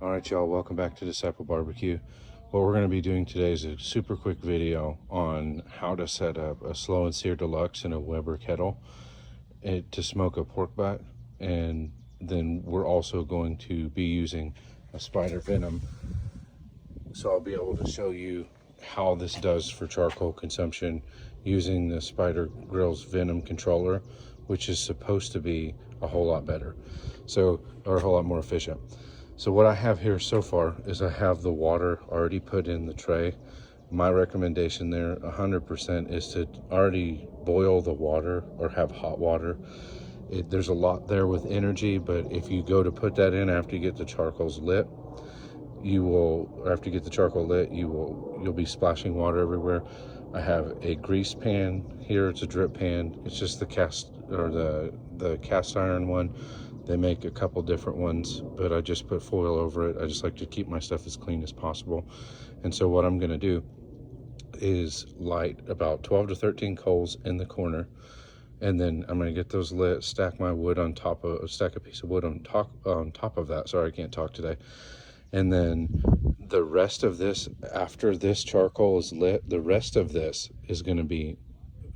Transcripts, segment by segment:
All right, y'all, welcome back to Disciple Barbecue. What we're going to be doing today is a super quick video on how to set up a slow and sear deluxe in a Weber kettle to smoke a pork butt. And then we're also going to be using a spider venom. So I'll be able to show you how this does for charcoal consumption using the Spider Grill's venom controller, which is supposed to be a whole lot better. Or a whole lot more efficient. So what I have here so far is I have the water already put in the tray. My recommendation there 100% is to already boil the water or have hot water. There's a lot there with energy, but if you go to put that in after you get the charcoals lit, you'll be splashing water everywhere. I have a grease pan here. It's a drip pan. It's just the cast iron one. They make a couple different ones, but I just put foil over it. I just like to keep my stuff as clean as possible. And so what I'm going to do is light about 12 to 13 coals in the corner, and then I'm going to get those lit, stack my wood on top of, stack a piece of wood on top of that. Sorry, I can't talk today. And then the rest of this, after this charcoal is lit, the rest of this is going to be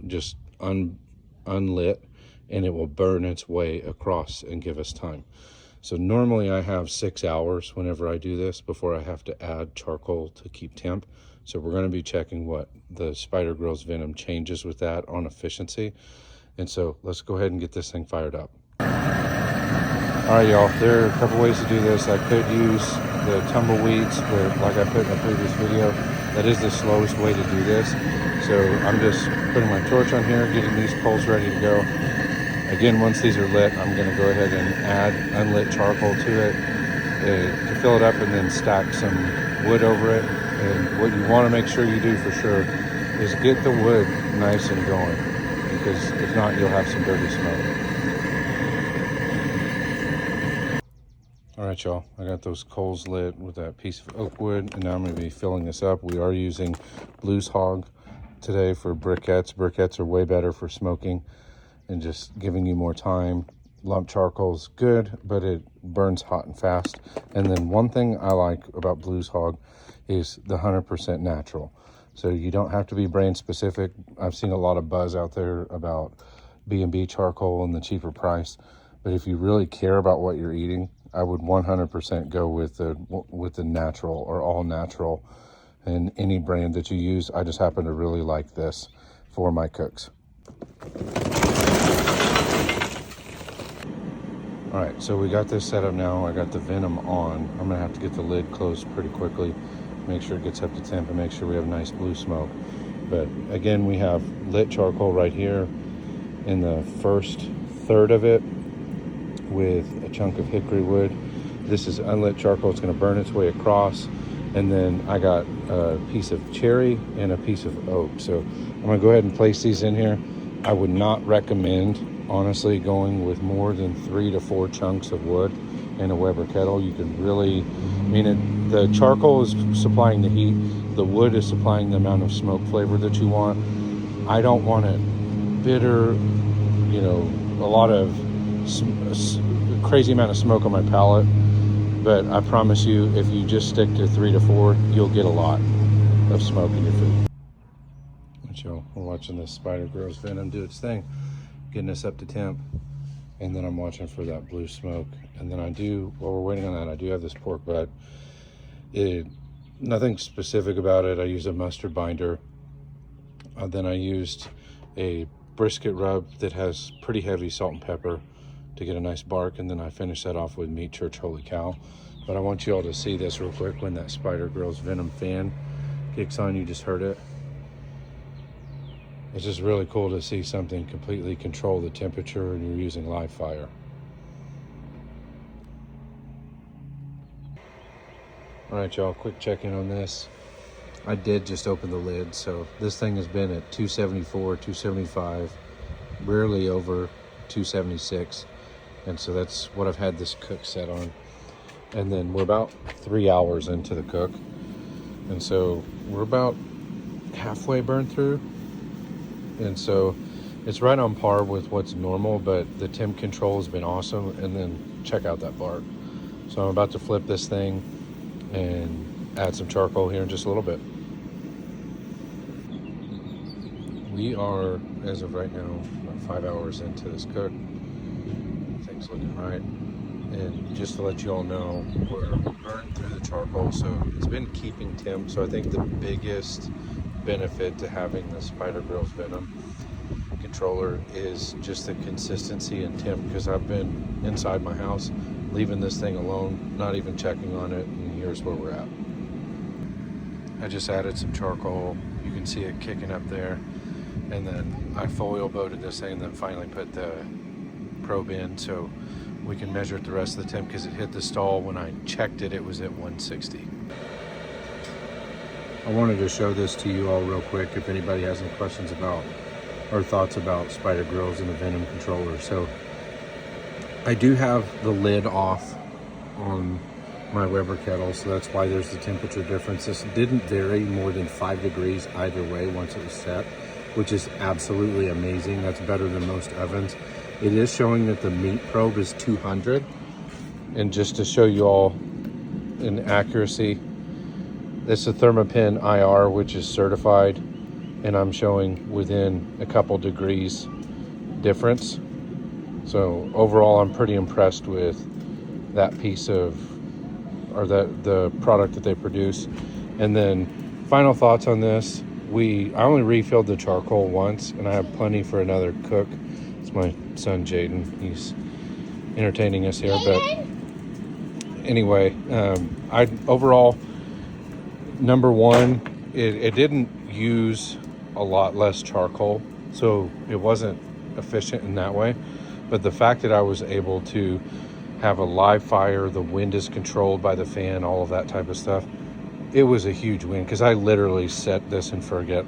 just unlit, and it will burn its way across and give us time. So normally I have 6 hours whenever I do this before I have to add charcoal to keep temp. So we're going to be checking what the Spider Grill's venom changes with that on efficiency. And so let's go ahead and get this thing fired up. All right, y'all, there are a couple ways to do this. I could use the tumbleweeds, but like I put in a previous video, that is the slowest way to do this. So I'm just putting my torch on here, getting these coals ready to go. Again, once these are lit, I'm going to go ahead and add unlit charcoal to it to fill it up, and then stack some wood over it. And what you want to make sure you do for sure is get the wood nice and going, because if not, you'll have some dirty smoke. All right, y'all, I got those coals lit with that piece of oak wood, and now I'm going to be filling this up. We are using Blues Hog today for briquettes. Briquettes are way better for smoking and just giving you more time. Lump charcoal is good, but it burns hot and fast. And then one thing I like about Blues Hog is the 100% natural. So you don't have to be brand specific. I've seen a lot of buzz out there about B&B charcoal and the cheaper price. But if you really care about what you're eating, I would 100% go with the natural or all natural. And any brand that you use, I just happen to really like this for my cooks. All right, so we got this set up now. I got the venom on. I'm gonna have to get the lid closed pretty quickly, make sure it gets up to temp, and make sure we have nice blue smoke. But again, we have lit charcoal right here in the first third of it with a chunk of hickory wood. This is unlit charcoal. It's gonna burn its way across. And then I got a piece of cherry and a piece of oak. So I'm gonna go ahead and place these in here. I would not recommend, honestly, going with more than 3 to 4 chunks of wood in a Weber kettle. You can really, the charcoal is supplying the heat, the wood is supplying the amount of smoke flavor that you want. I don't want it bitter, a lot of crazy amount of smoke on my palate. But I promise you, if you just stick to 3 to 4, you'll get a lot of smoke in your food. We're watching this Spider Grill's venom do its thing, getting us up to temp. And then I'm watching for that blue smoke. And then while we're waiting on that, I do have this pork butt. Nothing specific about it. I used a mustard binder. Then I used a brisket rub that has pretty heavy salt and pepper to get a nice bark, and then I finished that off with Meat Church Holy Cow. But I want you all to see this real quick when that Spider Grill's venom fan kicks on. You just heard it. It's just really cool to see something completely control the temperature and you're using live fire. All right, y'all, quick check-in on this. I did just open the lid, so this thing has been at 274, 275, rarely over 276. And so that's what I've had this cook set on. And then we're about 3 hours into the cook. And so we're about halfway burned through. And so it's right on par with what's normal, but the temp control has been awesome. And then check out that bark. So I'm about to flip this thing. and add some charcoal here in just a little bit. We are, as of right now, about 5 hours into this cook. Things looking right. And just to let you all know, we're burned through the charcoal, so it's been keeping temp. So I think the biggest benefit to having the Spider Grill's Venom controller is just the consistency and temp, because I've been inside my house leaving this thing alone, not even checking on it, and here's where we're at. I just added some charcoal. You can see it kicking up there, and then I foil boated this thing and then finally put the probe in so we can measure it the rest of the temp, because it hit the stall. When I checked it, it was at 160. I wanted to show this to you all real quick if anybody has any questions about or thoughts about Spider Grills and the Venom controller. So I do have the lid off on my Weber kettle, so that's why there's the temperature difference. This didn't vary more than 5 degrees either way once it was set, which is absolutely amazing. That's better than most ovens. It is showing that the meat probe is 200. And just to show you all in accuracy, this is a Thermopin IR, which is certified, and I'm showing within a couple degrees difference. So overall, I'm pretty impressed with that piece of, or the product that they produce. And then final thoughts on this. I only refilled the charcoal once, and I have plenty for another cook. It's my son Jaden. He's entertaining us here. But anyway, I overall, number one, it didn't use a lot less charcoal, so it wasn't efficient in that way. But the fact that I was able to have a live fire, the wind is controlled by the fan, all of that type of stuff, it was a huge win, because I literally set this and forgot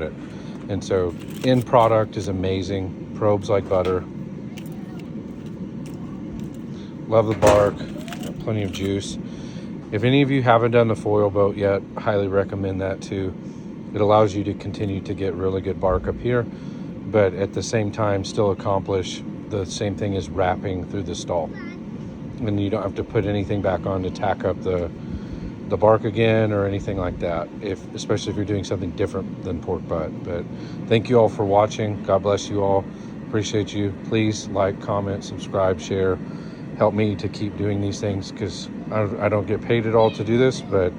it. And so end product is amazing. Probes like butter. Love the bark. Got plenty of juice. If any of you haven't done the foil boat yet, highly recommend that too. It allows you to continue to get really good bark up here, but at the same time still accomplish the same thing as wrapping through the stall. And you don't have to put anything back on to tack up the bark again or anything like that, especially if you're doing something different than pork butt. But thank you all for watching. God bless you all. Appreciate you. Please like, comment, subscribe, share. Help me to keep doing these things, because I don't get paid at all to do this, but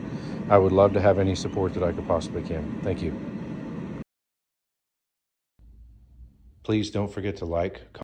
I would love to have any support that I could possibly can. Thank you. Please don't forget to like,